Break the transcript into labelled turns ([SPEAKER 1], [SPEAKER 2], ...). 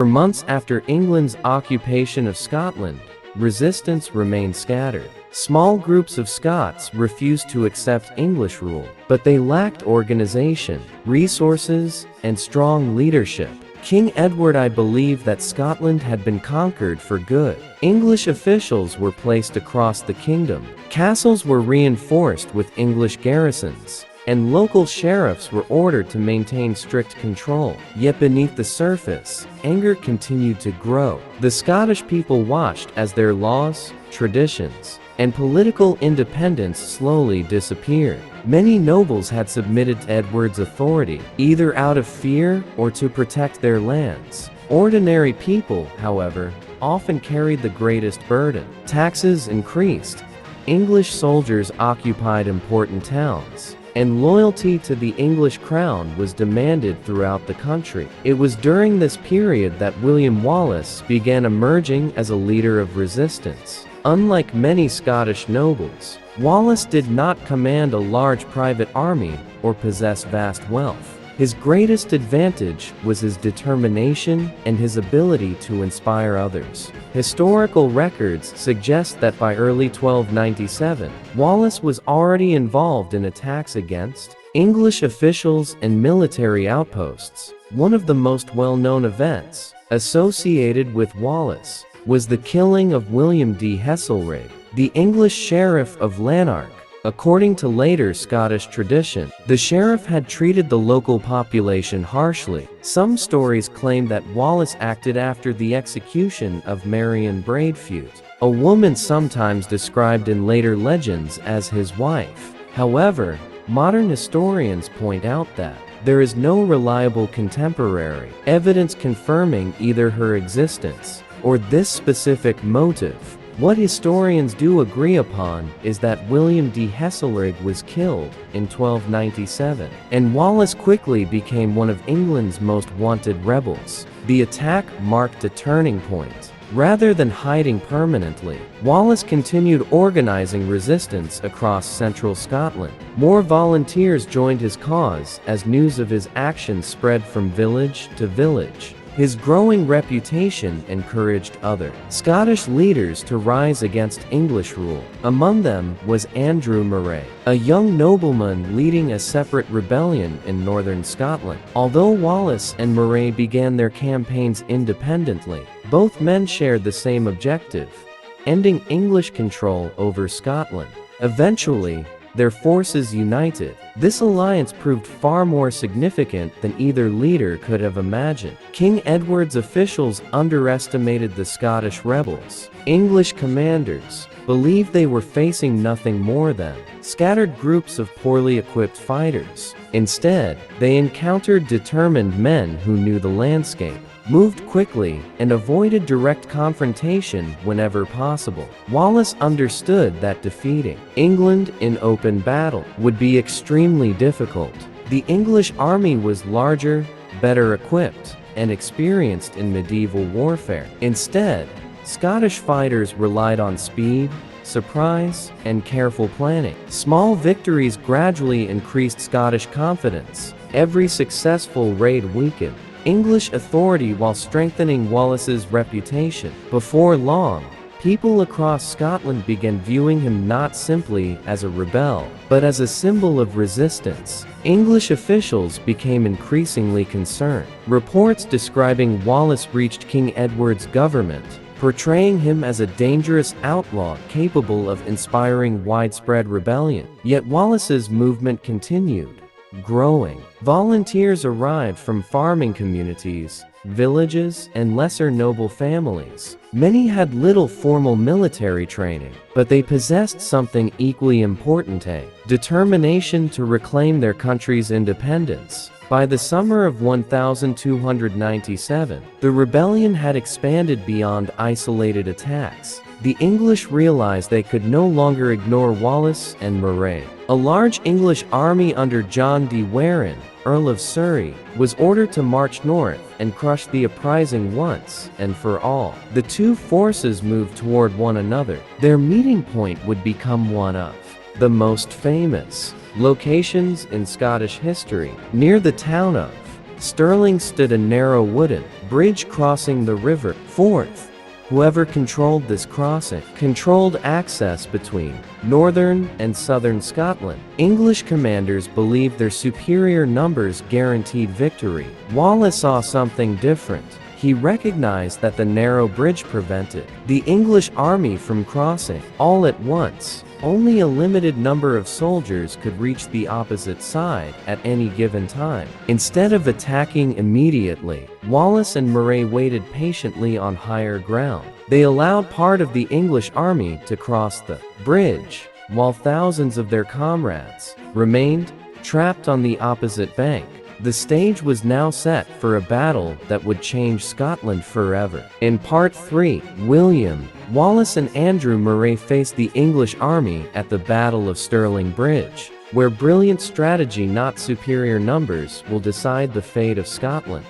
[SPEAKER 1] For months after England's occupation of Scotland, resistance remained scattered. Small groups of Scots refused to accept English rule, but they lacked organization, resources, and strong leadership. King Edward I believed that Scotland had been conquered for good. English officials were placed across the kingdom. Castles were reinforced with English garrisons, and local sheriffs were ordered to maintain strict control. Yet beneath the surface, anger continued to grow. The Scottish people watched as their laws, traditions, and political independence slowly disappeared. Many nobles had submitted to Edward's authority, either out of fear or to protect their lands. Ordinary people, however, often carried the greatest burden. Taxes increased, English soldiers occupied important towns, and loyalty to the English crown was demanded throughout the country. It was during this period that William Wallace began emerging as a leader of resistance. Unlike many Scottish nobles, Wallace did not command a large private army or possess vast wealth. His greatest advantage was his determination and his ability to inspire others. Historical records suggest that by early 1297, Wallace was already involved in attacks against English officials and military outposts. One of the most well-known events associated with Wallace was the killing of William de Heselrigge, the English Sheriff of Lanark. According to later Scottish tradition, the sheriff had treated the local population harshly. Some stories claim that Wallace acted after the execution of Marion Braveheart, a woman sometimes described in later legends as his wife. However, modern historians point out that there is no reliable contemporary evidence confirming either her existence or this specific motive. What historians do agree upon is that William de Heselrigge was killed in 1297, and Wallace quickly became one of England's most wanted rebels. The attack marked a turning point. Rather than hiding permanently, Wallace continued organizing resistance across central Scotland. More volunteers joined his cause as news of his actions spread from village to village. His growing reputation encouraged other Scottish leaders to rise against English rule. Among them was Andrew Moray, a young nobleman leading a separate rebellion in northern Scotland. Although Wallace and Moray began their campaigns independently, both men shared the same objective: ending English control over Scotland. Eventually, their forces united. This alliance proved far more significant than either leader could have imagined. King Edward's officials underestimated the Scottish rebels. English commanders believed they were facing nothing more than scattered groups of poorly equipped fighters. Instead, they encountered determined men who knew the landscape, moved quickly, and avoided direct confrontation whenever possible. Wallace understood that defeating England in open battle would be extremely difficult. The English army was larger, better equipped, and experienced in medieval warfare. Instead, Scottish fighters relied on speed, surprise, and careful planning. Small victories gradually increased Scottish confidence. Every successful raid weakened English authority while strengthening Wallace's reputation. Before long, people across Scotland began viewing him not simply as a rebel, but as a symbol of resistance. English officials became increasingly concerned. Reports describing Wallace reached King Edward's government, portraying him as a dangerous outlaw capable of inspiring widespread rebellion. Yet Wallace's movement continued, growing. Volunteers arrived from farming communities, villages, and lesser noble families. Many had little formal military training, but they possessed something equally important: a determination to reclaim their country's independence. By the summer of 1297, the rebellion had expanded beyond isolated attacks. The English realized they could no longer ignore Wallace and Moray. A large English army under John de Warenne, Earl of Surrey, was ordered to march north and crush the uprising once and for all. The two forces moved toward one another. Their meeting point would become one of the most famous locations in Scottish history, near the town of Stirling stood a narrow wooden bridge crossing the river. Fourth, whoever controlled this crossing controlled access between northern and southern Scotland. English commanders believed their superior numbers guaranteed victory. Wallace saw something different. He recognized that the narrow bridge prevented the English army from crossing all at once. Only a limited number of soldiers could reach the opposite side at any given time. Instead of attacking immediately, Wallace and Moray waited patiently on higher ground. They allowed part of the English army to cross the bridge, while thousands of their comrades remained trapped on the opposite bank. The stage was now set for a battle that would change Scotland forever. In Part 3, William Wallace and Andrew Moray faced the English army at the Battle of Stirling Bridge, where brilliant strategy, not superior numbers, will decide the fate of Scotland.